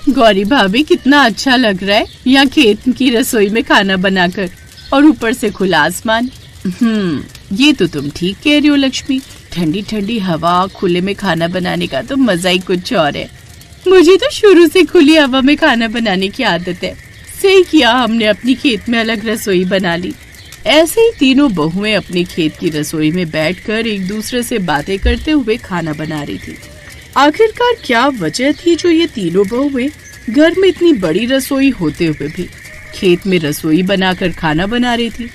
गौरी भाभी कितना अच्छा लग रहा है यहाँ खेत की रसोई में खाना बनाकर, और ऊपर से खुला आसमान। ये तो तुम ठीक कह रही हो लक्ष्मी, ठंडी ठंडी हवा, खुले में खाना बनाने का तो मजा ही कुछ और है। मुझे तो शुरू से खुली हवा में खाना बनाने की आदत है। सही किया हमने अपनी खेत में अलग रसोई बना ली। ऐसे ही तीनों बहुएं अपने खेत की रसोई में बैठकर एक दूसरे से बातें करते हुए खाना बना रही थी। आखिरकार क्या वजह थी जो ये तीनों बहुएं घर में इतनी बड़ी रसोई होते हुए भी खेत में रसोई बनाकर खाना बना रही थी?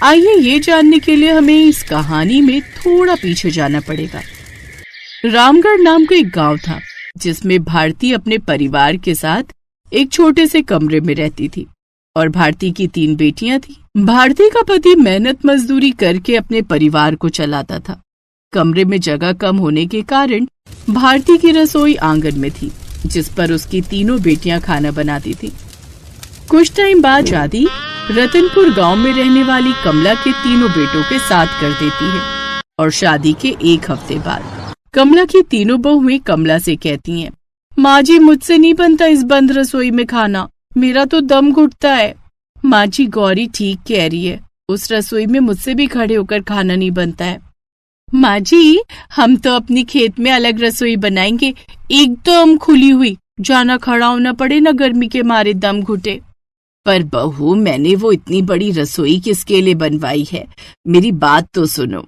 आइए ये जानने के लिए हमें इस कहानी में थोड़ा पीछे जाना पड़ेगा। रामगढ़ नाम का एक गांव था जिसमें भारती अपने परिवार के साथ एक छोटे से कमरे में रहती थी और भारती की 3 बेटियां थी। भारती का पति मेहनत मजदूरी करके अपने परिवार को चलाता था। कमरे में जगह कम होने के कारण भारती की रसोई आंगन में थी जिस पर उसकी 3 बेटियां खाना बनाती थी। कुछ टाइम बाद शादी रतनपुर गांव में रहने वाली कमला के 3 बेटों के साथ कर देती है और शादी के 1 हफ्ते बाद कमला की 3 बहुएं कमला से कहती हैं, माँ जी मुझसे नहीं बनता इस बंद रसोई में खाना, मेरा तो दम घुटता है। माँ जी गौरी ठीक कह रही है, उस रसोई में मुझसे भी खड़े होकर खाना नहीं बनता है। माँ जी हम तो अपनी खेत में अलग रसोई बनाएंगे, एकदम खुली हुई, जाना खड़ा होना पड़े ना गर्मी के मारे दम घुटे। पर बहू मैंने वो इतनी बड़ी रसोई किसके लिए बनवाई है, मेरी बात तो सुनो।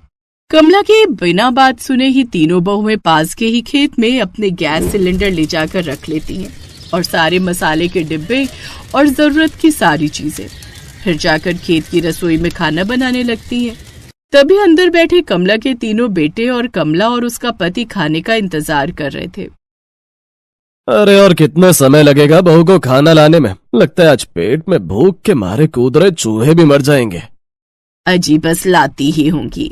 कमला के बिना बात सुने ही 3 बहुएं पास के ही खेत में अपने गैस सिलेंडर ले जाकर रख लेती हैं और सारे मसाले के डिब्बे और जरूरत की सारी चीजें, फिर जाकर खेत की रसोई में खाना बनाने लगती हैं। तभी अंदर बैठे कमला के 3 बेटे और कमला और उसका पति खाने का इंतजार कर रहे थे। अरे और कितना समय लगेगा बहू को खाना लाने में, लगता है आज पेट में भूख के मारे कूद रहे चूहे भी मर जाएंगे। अजी बस लाती ही होंगी।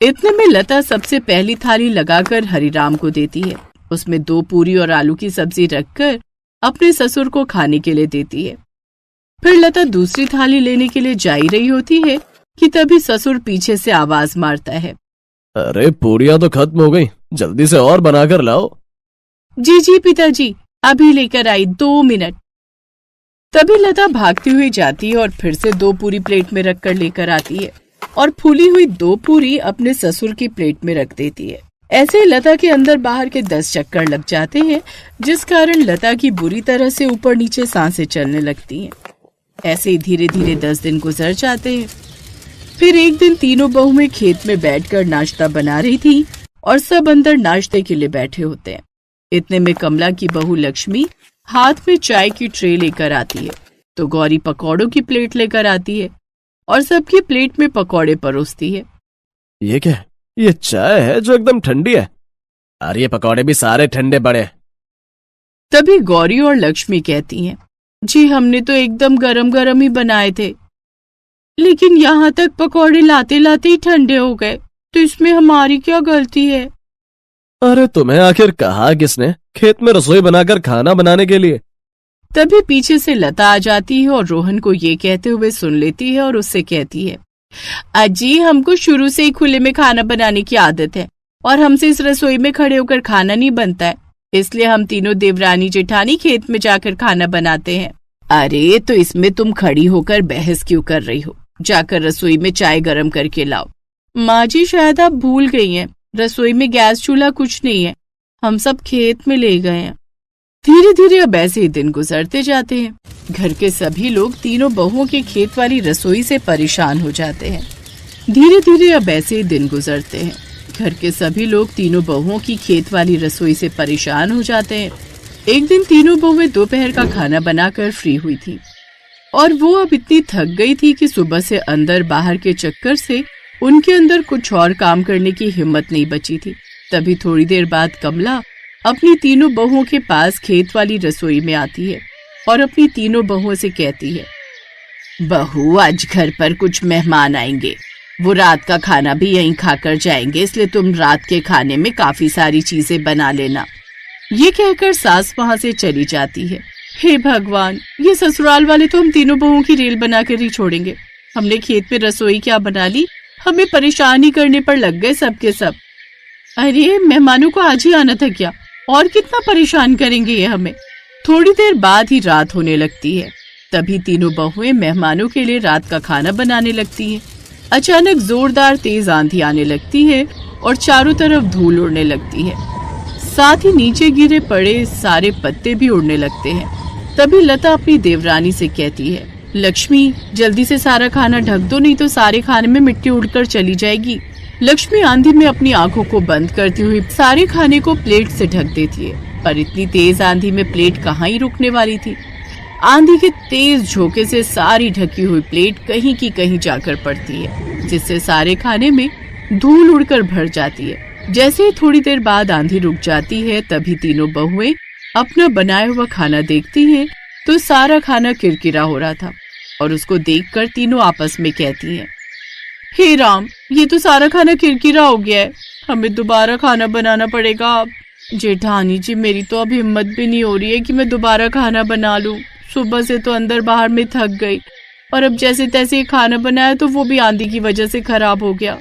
इतने में लता सबसे पहली थाली लगाकर हरिराम को देती है। उसमें 2 पूरी और आलू की सब्जी रखकर अपने ससुर को खाने के लिए देती है। फिर लता दूसरी थाली लेने के लिए जा ही रही होती है कि तभी ससुर पीछे से आवाज मारता है, अरे पूरियां तो खत्म हो गई, जल्दी से और बनाकर लाओ। जी जी पिताजी अभी लेकर आई, 2 मिनट। तभी लता भागती हुई जाती है और फिर से 2 पूरी प्लेट में रखकर लेकर आती है और फूली हुई 2 पूरी अपने ससुर की प्लेट में रख देती है। ऐसे लता के अंदर बाहर के 10 चक्कर लग जाते हैं जिस कारण लता की बुरी तरह से ऊपर नीचे सांसें चलने लगती हैं। ऐसे ही धीरे धीरे 10 दिन गुजर जाते हैं। फिर एक दिन 3 बहुएं खेत में बैठकर नाश्ता बना रही थी और सब अंदर नाश्ते के लिए बैठे होते हैं। इतने में कमला की बहू लक्ष्मी हाथ में चाय की ट्रे लेकर आती है तो गौरी पकौड़ों की प्लेट लेकर आती है और सबकी प्लेट में पकौड़े परोसती है। ये क्या है? ये चाय है जो एकदम ठंडी है, और ये पकौड़े भी सारे ठंडे पड़े। तभी गौरी और लक्ष्मी कहती हैं, जी हमने तो एकदम गरम गरम ही बनाए थे, लेकिन यहाँ तक पकौड़े लाते लाते ही ठंडे हो गए, तो इसमें हमारी क्या गलती है? अरे तुम्हें आखिर कहा किसने खेत में रसोई बनाकर खाना बनाने के लिए? तभी पीछे से लता आ जाती है और रोहन को ये कहते हुए सुन लेती है और उससे कहती है, अजी हमको शुरू से ही खुले में खाना बनाने की आदत है और हमसे इस रसोई में खड़े होकर खाना नहीं बनता है, इसलिए हम तीनों देवरानी जेठानी खेत में जाकर खाना बनाते हैं। अरे तो इसमें तुम खड़ी होकर बहस क्यों कर रही हो? जाकर रसोई में चाय गरम करके लाओ। माँ जी शायद आप भूल गई हैं, रसोई में गैस चूल्हा कुछ नहीं है, हम सब खेत में ले गए हैं। धीरे धीरे अब ऐसे ही दिन गुजरते जाते हैं। घर के सभी लोग 3 बहुओं की खेत वाली रसोई से परेशान हो जाते हैं। धीरे धीरे अब ऐसे ही दिन गुजरते हैं। घर के सभी लोग 3 बहुओं की खेत वाली रसोई से परेशान हो जाते हैं। एक दिन 3 बहुएं दोपहर का खाना बनाकर फ्री हुई थी और वो अब इतनी थक गई थी कि सुबह से अंदर बाहर के चक्कर से उनके अंदर कुछ और काम करने की हिम्मत नहीं बची थी। तभी थोड़ी देर बाद कमला अपनी 3 बहुओं के पास खेत वाली रसोई में आती है और अपनी 3 बहुओं से कहती है, बहू आज घर पर कुछ मेहमान आएंगे, वो रात का खाना भी यहीं खाकर जाएंगे, इसलिए तुम रात के खाने में काफी सारी चीजें बना लेना। ये कहकर सास वहां से चली जाती है। हे भगवान, ये ससुराल वाले तो हम 3 बहुओं की रेल बनाकर ही छोड़ेंगे। हमने खेत में रसोई क्या बना ली, हमें परेशान ही करने पर लग गए सबके सब। अरे मेहमानों को आज ही आना था क्या? और कितना परेशान करेंगे ये हमें। थोड़ी देर बाद ही रात होने लगती है। तभी तीनों बहुएं मेहमानों के लिए रात का खाना बनाने लगती हैं। अचानक जोरदार तेज आंधी आने लगती है और चारों तरफ धूल उड़ने लगती है। साथ ही नीचे गिरे पड़े सारे पत्ते भी उड़ने लगते हैं। तभी लता अपनी देवरानी से कहती है, लक्ष्मी जल्दी से सारा खाना ढक दो, नहीं तो सारे खाने में मिट्टी उड़कर चली जाएगी। लक्ष्मी आंधी में अपनी आंखों को बंद करती हुई सारे खाने को प्लेट से ढक देती है, पर इतनी तेज आंधी में प्लेट कहाँ ही रुकने वाली थी। आंधी के तेज झोंके से सारी ढकी हुई प्लेट कहीं की कहीं जाकर पड़ती है, जिससे सारे खाने में धूल उड़कर भर जाती है। जैसे ही थोड़ी देर बाद आंधी रुक जाती है, तभी तीनों बहुएं अपना बनाया हुआ खाना देखती हैं तो सारा खाना किरकिरा हो रहा था और उसको देखकर तीनों आपस में कहती हैं, हे राम, ये तो सारा खाना किरकिरा हो गया है, हमें दोबारा खाना बनाना पड़ेगा। जेठानी जी, मेरी तो अब हिम्मत भी नहीं हो रही है कि मैं दोबारा खाना बना लूं। सुबह से तो अंदर बाहर में थक गई और अब जैसे तैसे खाना बनाया तो वो भी आंधी की वजह से खराब हो गया।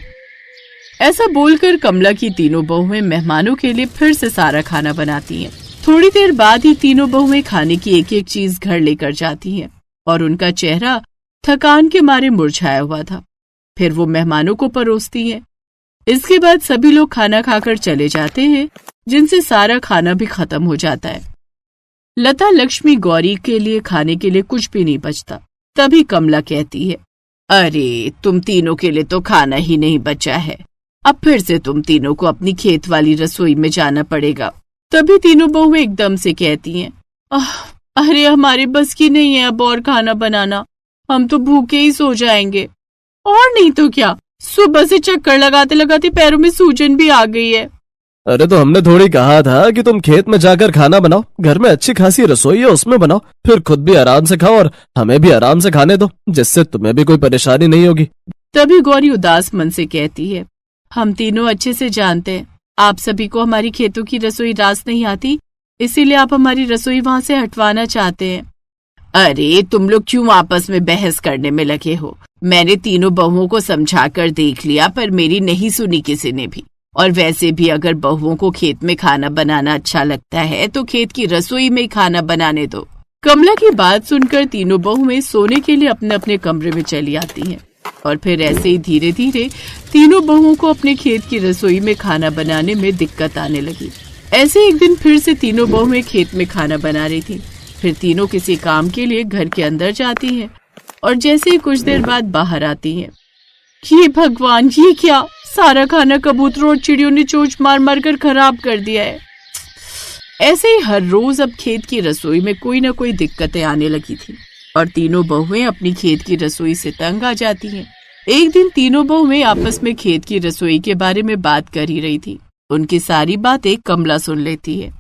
ऐसा बोलकर कमला की तीनों बहुएं मेहमानों के लिए फिर से सारा खाना बनाती हैं। थोड़ी देर बाद ही तीनों बहुएं खाने की एक एक चीज घर लेकर जाती हैं और उनका चेहरा थकान के मारे मुरझाया हुआ था। फिर वो मेहमानों को परोसती हैं। इसके बाद सभी लोग खाना खाकर चले जाते हैं, जिनसे सारा खाना भी खत्म हो जाता है। लता, लक्ष्मी, गौरी के लिए खाने के लिए कुछ भी नहीं बचता। तभी कमला कहती है, अरे तुम तीनों के लिए तो खाना ही नहीं बचा है, अब फिर से तुम तीनों को अपनी खेत वाली रसोई में जाना पड़ेगा। तभी तीनों बहुएं एकदम से कहती हैं, अरे हमारे बस की नहीं है अब और खाना बनाना, हम तो भूखे ही सो जाएंगे। और नहीं तो क्या, सुबह से चक्कर लगाते लगाते पैरों में सूजन भी आ गई है। अरे तो हमने थोड़ी कहा था कि तुम खेत में जाकर खाना बनाओ, घर में अच्छी खासी रसोई है उसमें बनाओ, फिर खुद भी आराम से खाओ और हमें भी आराम से खाने दो, जिससे तुम्हें भी कोई परेशानी नहीं होगी। तभी गौरी उदास मन से कहती है, हम तीनों अच्छे से जानते हैं आप सभी को हमारी खेतों की रसोई रास नहीं आती, इसीलिए आप हमारी रसोई वहाँ से हटवाना चाहते हैं। अरे तुम लोग क्यों आपस में बहस करने में लगे हो? मैंने तीनों बहुओं को समझा कर देख लिया, पर मेरी नहीं सुनी किसी ने भी। और वैसे भी अगर बहुओं को खेत में खाना बनाना अच्छा लगता है तो खेत की रसोई में ही खाना बनाने दो। कमला की बात सुनकर तीनों बहुएं सोने के लिए अपने अपने कमरे में चली आती हैं और फिर ऐसे ही धीरे धीरे तीनों बहुओं को अपने खेत की रसोई में खाना बनाने में दिक्कत आने लगी। ऐसे एक दिन फिर से तीनों बहुएं खेत में खाना बना रही थी। फिर तीनों किसी काम के लिए घर के अंदर जाती हैं और जैसे ही कुछ देर बाद बाहर आती हैं, ये भगवान, ये क्या, सारा खाना कबूतरों और चिड़ियों ने चोंच मार मार कर खराब कर दिया है। ऐसे ही हर रोज अब खेत की रसोई में कोई ना कोई दिक्कतें आने लगी थी और तीनों बहुएं अपनी खेत की रसोई से तंग आ जाती हैं। एक दिन तीनों बहुएं आपस में खेत की रसोई के बारे में बात कर ही रही थी। उनकी सारी बातें कमला सुन लेती है।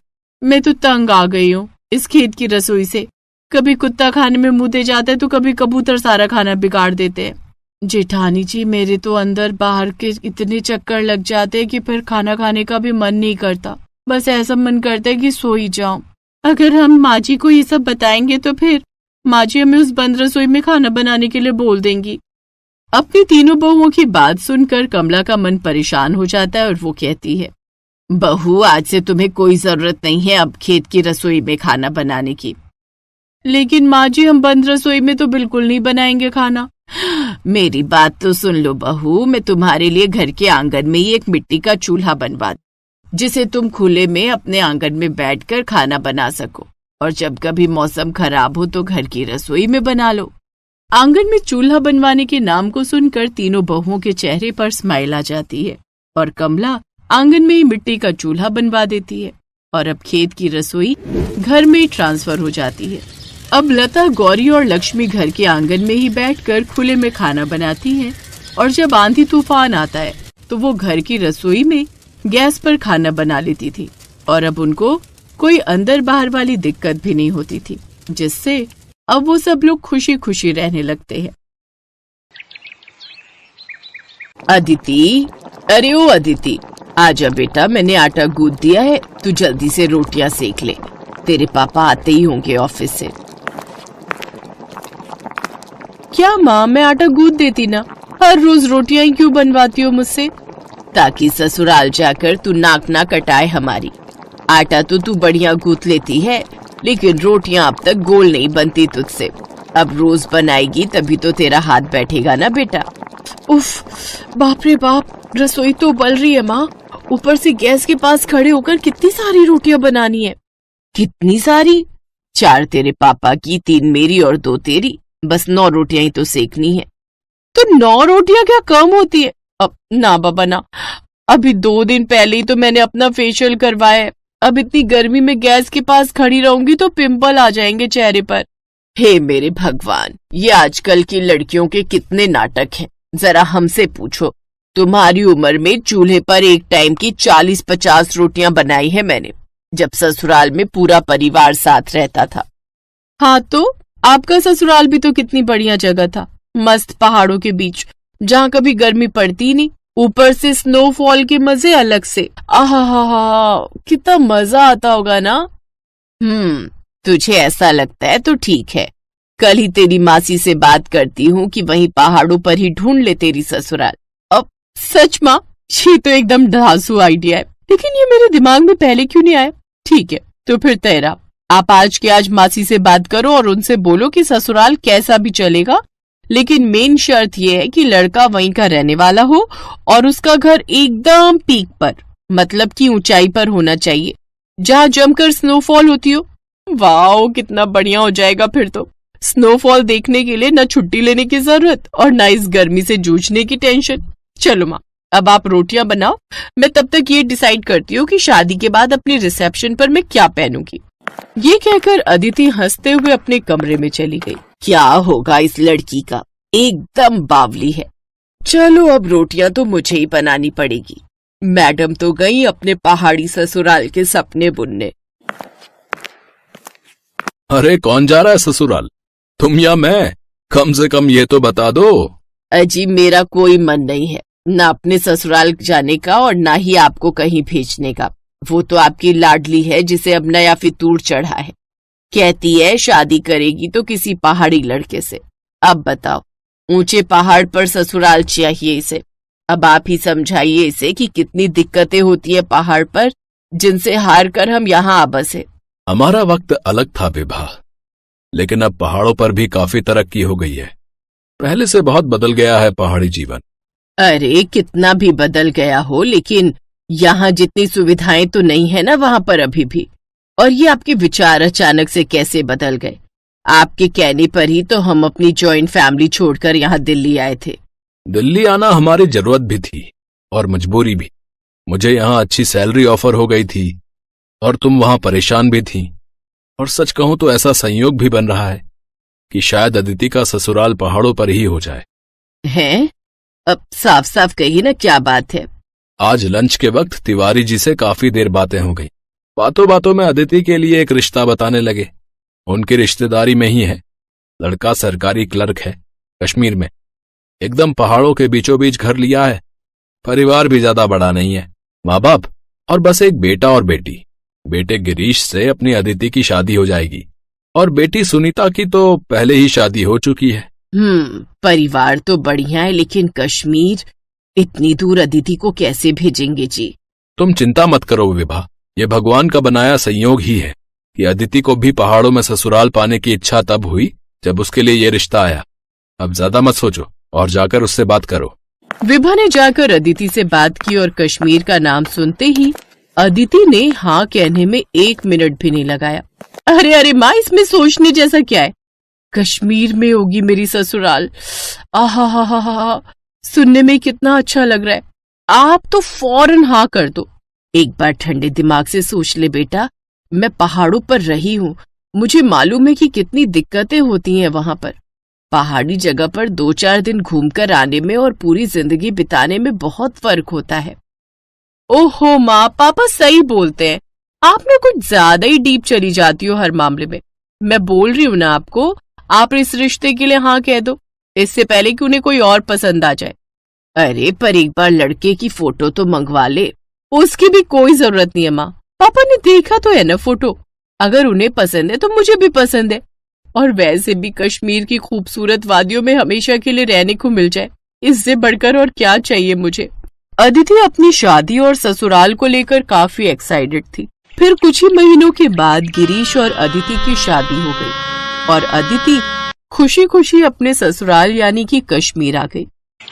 मैं तो तंग आ गई हूँ इस खेत की रसोई से। कभी कुत्ता खाने में मुंह दे जाता है तो कभी कबूतर सारा खाना बिगाड़ देते हैं। जेठानी जी, मेरे तो अंदर बाहर के इतने चक्कर लग जाते हैं कि फिर खाना खाने का भी मन नहीं करता। बस ऐसा मन करता है कि सो ही जाऊं। अगर हम माँ जी को ये सब बताएंगे तो फिर माँ जी हमें उस बंद रसोई में खाना बनाने के लिए बोल देंगी। अपनी तीनों बहुओं की बात सुनकर कमला का मन परेशान हो जाता है और वो कहती है, बहू, आज से तुम्हें कोई जरूरत नहीं है अब खेत की रसोई में खाना बनाने की। लेकिन माँ जी, हम बंद रसोई में तो बिल्कुल नहीं बनाएंगे खाना। मेरी बात तो सुन लो बहू, मैं तुम्हारे लिए घर के आंगन में ही एक मिट्टी का चूल्हा बनवा दूं, जिसे तुम खुले में अपने आंगन में बैठकर खाना बना सको और जब कभी मौसम खराब हो तो घर की रसोई में बना लो। आंगन में चूल्हा बनवाने के नाम को सुनकर तीनों बहुओं के चेहरे पर स्माइल आ जाती है और कमला आंगन में ही मिट्टी का चूल्हा बनवा देती है और अब खेत की रसोई घर में ही ट्रांसफर हो जाती है। अब लता, गौरी और लक्ष्मी घर के आंगन में ही बैठकर खुले में खाना बनाती हैं और जब आंधी तूफान आता है तो वो घर की रसोई में गैस पर खाना बना लेती थी और अब उनको कोई अंदर बाहर वाली दिक्कत भी नहीं होती थी, जिससे अब वो सब लोग खुशी खुशी रहने लगते हैं। अदिति, अरे ओ अदिति, आजा बेटा, मैंने आटा गूंद दिया है, तू जल्दी से रोटियां सेक ले, तेरे पापा आते ही होंगे ऑफिस से। क्या माँ, मैं आटा गूंद देती ना, हर रोज रोटियां ही क्यों बनवाती हो मुझसे? ताकि ससुराल जाकर तू नाक ना कटाए हमारी। आटा तो तू बढ़िया गूंथ लेती है, लेकिन रोटियां अब तक गोल नहीं बनती तुझसे। अब रोज बनाएगी तभी तो तेरा हाथ बैठेगा ना बेटा। उफ, बाप रे बाप, रसोई तो उबल रही है माँ। ऊपर से गैस के पास खड़े होकर कितनी सारी रोटियां बनानी है। कितनी सारी? 4 तेरे पापा की, 3 मेरी और 2 तेरी। बस 9 रोटियां ही तो सेकनी है। तो 9 रोटियां क्या कम होती है? अब ना बाबा ना, अभी 2 दिन पहले ही तो मैंने अपना फेशियल करवाया है। अब इतनी गर्मी में गैस के पास खड़ी रहूंगी तो पिंपल आ जाएंगे चेहरे पर। हे मेरे भगवान, ये आजकल की लड़कियों के कितने नाटक हैं। जरा हमसे पूछो, तुम्हारी उम्र में चूल्हे पर एक टाइम की 40-50 रोटियां बनाई है मैंने, जब ससुराल में पूरा परिवार साथ रहता था। हाँ तो आपका ससुराल भी तो कितनी बढ़िया जगह था, मस्त पहाड़ों के बीच, जहाँ कभी गर्मी पड़ती नहीं। ऊपर से स्नोफॉल के मजे अलग से। आहा, कितना मजा आता होगा ना। तुझे ऐसा लगता है तो ठीक है। कल ही तेरी मासी से बात करती हूँ कि वहीं पहाड़ों पर ही ढूंढ ले तेरी ससुराल। अब सच माँ, ये तो एकदम धांसू आइडिया है, लेकिन ये मेरे दिमाग में पहले क्यों नहीं आया? ठीक है, तो फिर तेरा आप आज के आज मासी से बात करो और उनसे बोलो कि ससुराल कैसा भी चलेगा, लेकिन मेन शर्त यह है कि लड़का वहीं का रहने वाला हो और उसका घर एकदम पीक पर, मतलब कि ऊंचाई पर होना चाहिए, जहाँ जमकर स्नोफॉल होती हो। वाओ, कितना बढ़िया हो जाएगा फिर तो। स्नोफॉल देखने के लिए न छुट्टी लेने की जरूरत और न इस गर्मी से जूझने की टेंशन। चलो माँ, अब आप रोटियां बनाओ, मैं तब तक ये डिसाइड करती हूँ कि शादी के बाद अपनी रिसेप्शन पर मैं क्या पहनूंगी। ये कहकर अदिति हंसते हुए अपने कमरे में चली गई। क्या होगा इस लड़की का, एकदम बावली है। चलो अब रोटियां तो मुझे ही बनानी पड़ेगी। मैडम तो गई अपने पहाड़ी ससुराल के सपने बुनने। अरे कौन जा रहा है ससुराल, तुम या मैं? कम से कम ये तो बता दो। अजी मेरा कोई मन नहीं है, ना अपने ससुराल जाने का और ना ही आपको कहीं भेजने का। वो तो आपकी लाडली है जिसे अब नया फितूर चढ़ा है। कहती है शादी करेगी तो किसी पहाड़ी लड़के से। अब बताओ, ऊंचे पहाड़ पर ससुराल चाहिए इसे। अब आप ही समझाइए इसे कि कितनी दिक्कतें होती है पहाड़ पर, जिनसे हार कर हम यहाँ आ बसे। हमारा वक्त अलग था विभा, लेकिन अब पहाड़ों पर भी काफी तरक्की हो गई है। पहले से बहुत बदल गया है पहाड़ी जीवन। अरे कितना भी बदल गया हो, लेकिन यहाँ जितनी सुविधाएं तो नहीं है ना वहां पर अभी भी। और ये आपके विचार अचानक से कैसे बदल गए? आपके कहने पर ही तो हम अपनी जॉइंट फैमिली छोड़कर यहाँ दिल्ली आए थे। दिल्ली आना हमारी जरूरत भी थी और मजबूरी भी। मुझे यहाँ अच्छी सैलरी ऑफर हो गई थी और तुम वहां परेशान भी थी। और सच कहूं तो ऐसा संयोग भी बन रहा है कि शायद अदिति का ससुराल पहाड़ों पर ही हो जाए। हैं? अब साफ साफ कही ना, क्या बात है? आज लंच के वक्त तिवारी जी से काफी देर बातें हो गई। बातों बातों में अदिति के लिए एक रिश्ता बताने लगे। उनकी रिश्तेदारी में ही है। लड़का सरकारी क्लर्क है, कश्मीर में, एकदम पहाड़ों के बीचों बीच घर लिया है। परिवार भी ज्यादा बड़ा नहीं है, माँ बाप और बस एक बेटा और बेटी। बेटे गिरीश से अपनी अदिति की शादी हो जाएगी और बेटी सुनीता की तो पहले ही शादी हो चुकी है। परिवार तो बढ़िया है, लेकिन कश्मीर, इतनी दूर अदिति को कैसे भेजेंगे जी? तुम चिंता मत करो विभा, ये भगवान का बनाया संयोग ही है कि अदिति को भी पहाड़ों में ससुराल पाने की इच्छा तब हुई जब उसके लिए ये रिश्ता आया। अब ज्यादा मत सोचो और जाकर उससे बात करो। विभा ने जाकर अदिति से बात की और कश्मीर का नाम सुनते ही अदिति ने हाँ कहने में 1 मिनट भी नहीं लगाया। अरे अरे माँ, इसमें सोचने जैसा क्या है? कश्मीर में होगी मेरी ससुराल। आहा, सुनने में कितना अच्छा लग रहा है। आप तो फौरन हाँ कर दो। एक बार ठंडे दिमाग से सोच ले बेटा, मैं पहाड़ों पर रही हूँ, मुझे मालूम है कि कितनी दिक्कतें होती हैं वहां पर। पहाड़ी जगह पर 2-4 दिन घूमकर आने में और पूरी जिंदगी बिताने में बहुत फर्क होता है। ओहो माँ, पापा सही बोलते हैं, आप ना कुछ ज्यादा ही डीप चली जाती हो हर मामले में। मैं बोल रही हूँ ना आपको, आप इस रिश्ते के लिए हाँ कह दो, इससे पहले कि उन्हें कोई और पसंद आ जाए। अरे पर एक बार लड़के की फोटो तो मंगवा ले। उसकी भी कोई जरूरत नहीं है माँ, पापा ने देखा तो है ना फोटो। अगर उन्हें पसंद है तो मुझे भी पसंद है। और वैसे भी कश्मीर की खूबसूरत वादियों में हमेशा के लिए रहने को मिल जाए, इससे बढ़कर और क्या चाहिए मुझे। अदिति अपनी शादी और ससुराल को लेकर काफी एक्साइटेड थी। फिर कुछ ही महीनों के बाद गिरीश और अदिति की शादी हो गई और अदिति खुशी खुशी अपने ससुराल यानी कि कश्मीर आ गई।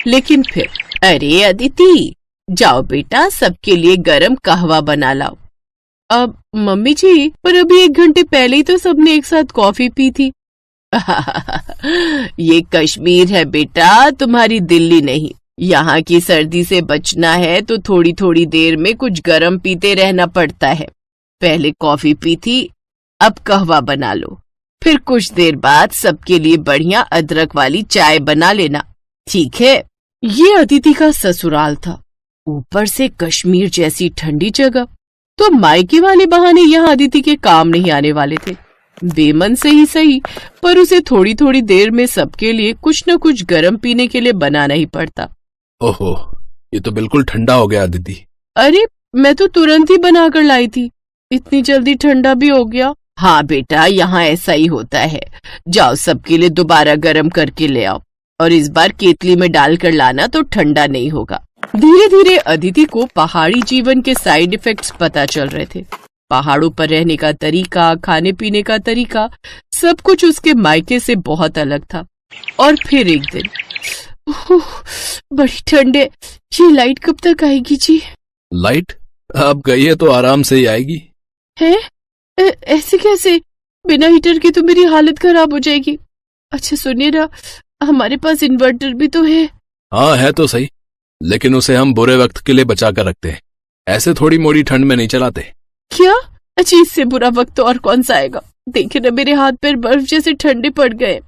लेकिन फिर, अरे अदिति, जाओ बेटा, सबके लिए गरम कहवा बना लाओ। अब मम्मी जी, पर अभी 1 घंटे पहले ही तो सबने एक साथ कॉफी पी थी। ये कश्मीर है बेटा, तुम्हारी दिल्ली नहीं। यहाँ की सर्दी से बचना है तो थोड़ी थोड़ी देर में कुछ गरम पीते रहना पड़ता है। पहले कॉफी पी थी, अब कहवा बना लो। फिर कुछ देर बाद सबके लिए बढ़िया अदरक वाली चाय बना लेना, ठीक है? ये अदिति का ससुराल था, ऊपर से कश्मीर जैसी ठंडी जगह, तो मायके वाले बहाने यहाँ अदिति के काम नहीं आने वाले थे। बेमन से ही सही, पर उसे थोड़ी थोड़ी देर में सबके लिए कुछ न कुछ गरम पीने के लिए बनाना ही पड़ता। ओहो, ये तो बिल्कुल ठंडा हो गया अदिति। अरे, मैं तो तुरंत ही बनाकर लाई थी, इतनी जल्दी ठंडा भी हो गया। हाँ बेटा, यहाँ ऐसा ही होता है। जाओ, सबके लिए दोबारा गरम करके ले आओ, और इस बार केतली में डालकर लाना तो ठंडा नहीं होगा। धीरे धीरे अदिति को पहाड़ी जीवन के साइड इफेक्ट्स पता चल रहे थे। पहाड़ों पर रहने का तरीका, खाने पीने का तरीका, सब कुछ उसके मायके से बहुत अलग था। और फिर एक दिन, बड़ी ठंड है, ये लाइट कब तक आएगी जी? लाइट अब गई है तो आराम से ही आएगी। है? ऐसे कैसे? बिना हीटर के तो मेरी हालत खराब हो जाएगी। अच्छा सुनिए ना, हमारे पास इन्वर्टर भी तो है। हाँ है तो सही, लेकिन उसे हम बुरे वक्त के लिए बचा कर रखते हैं, ऐसे थोड़ी मोड़ी ठंड में नहीं चलाते। क्या? अच्छा, इससे बुरा वक्त तो और कौन सा आएगा? देखिए ना, मेरे हाथ पैर बर्फ जैसे ठंडे पड़ गए।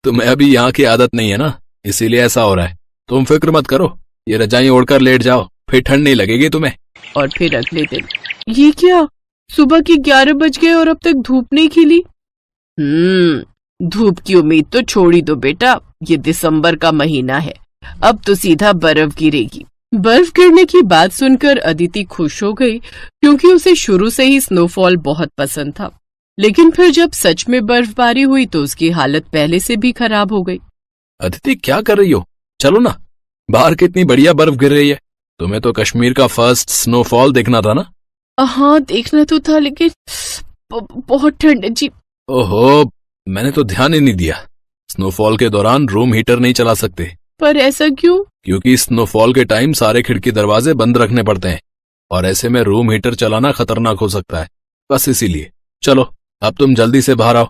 तुम्हें अभी यहाँ की आदत नहीं है ना, इसीलिए ऐसा हो रहा है। तुम फिक्र मत करो, ये रजाई ओढ़कर लेट जाओ, फिर ठंड नहीं लगेगी तुम्हें। और फिर अगले दिन, ये क्या, सुबह के 11 बज गए और अब तक धूप नहीं खिली। धूप की उम्मीद तो छोड़ ही दो बेटा, ये दिसंबर का महीना है, अब तो सीधा बर्फ गिरेगी। बर्फ गिरने की बात सुनकर अदिति खुश हो गई, क्योंकि उसे शुरू से ही स्नोफॉल बहुत पसंद था। लेकिन फिर जब सच में बर्फबारी हुई तो उसकी हालत पहले से भी खराब हो गई। अदिति, क्या कर रही हो? चलो ना, बाहर कितनी बढ़िया बर्फ गिर रही है। तुम्हें तो कश्मीर का फर्स्ट स्नोफॉल देखना था ना? हाँ, देखना तो था, लेकिन बहुत ठंड है जी। ओहो, मैंने तो ध्यान ही नहीं दिया। स्नोफॉल के दौरान रूम हीटर नहीं चला सकते। पर ऐसा क्यों? क्योंकि स्नोफॉल के टाइम सारे खिड़की दरवाजे बंद रखने पड़ते हैं, और ऐसे में रूम हीटर चलाना खतरनाक हो सकता है, बस इसीलिए। चलो, अब तुम जल्दी से बाहर आओ,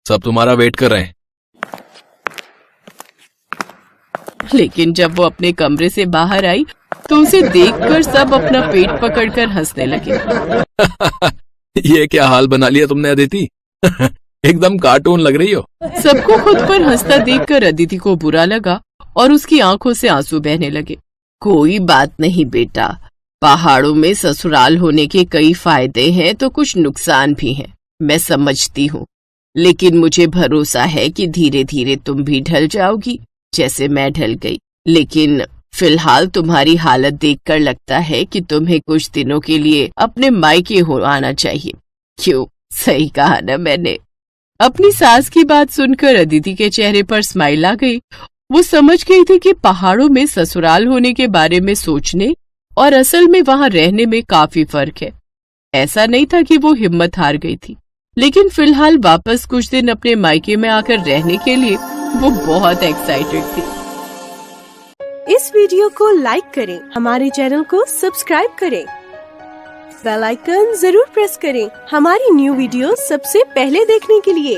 सब तुम्हारा वेट कर रहे हैं। लेकिन जब वो अपने कमरे से बाहर आई तो उसे देखकर सब अपना पेट पकड़कर हंसने लगे। ये क्या हाल बना लिया तुमने अदिति? एकदम कार्टून लग रही हो। सबको खुद पर हंसता देखकर अदिति को बुरा लगा और उसकी आंखों से आंसू बहने लगे। कोई बात नहीं बेटा, पहाड़ों में ससुराल होने के कई फायदे हैं तो कुछ नुकसान भी हैं, मैं समझती हूँ। लेकिन मुझे भरोसा है कि धीरे धीरे तुम भी ढल जाओगी, जैसे मैं ढल गई। लेकिन फिलहाल तुम्हारी हालत देखकर लगता है कि तुम्हें कुछ दिनों के लिए अपने मायके हो आना चाहिए। क्यों, सही कहा ना मैंने? अपनी सास की बात सुनकर अदिति के चेहरे पर स्माइल आ गई। वो समझ गई थी कि पहाड़ों में ससुराल होने के बारे में सोचने और असल में वहां रहने में काफी फर्क है। ऐसा नहीं था कि वो हिम्मत हार गई थी, लेकिन फिलहाल वापस कुछ दिन अपने मायके में आकर रहने के लिए वो बहुत एक्साइटेड थी। इस वीडियो को लाइक करें, हमारे चैनल को सब्सक्राइब करें, बेल आइकन जरूर प्रेस करें हमारी न्यू वीडियो सबसे पहले देखने के लिए।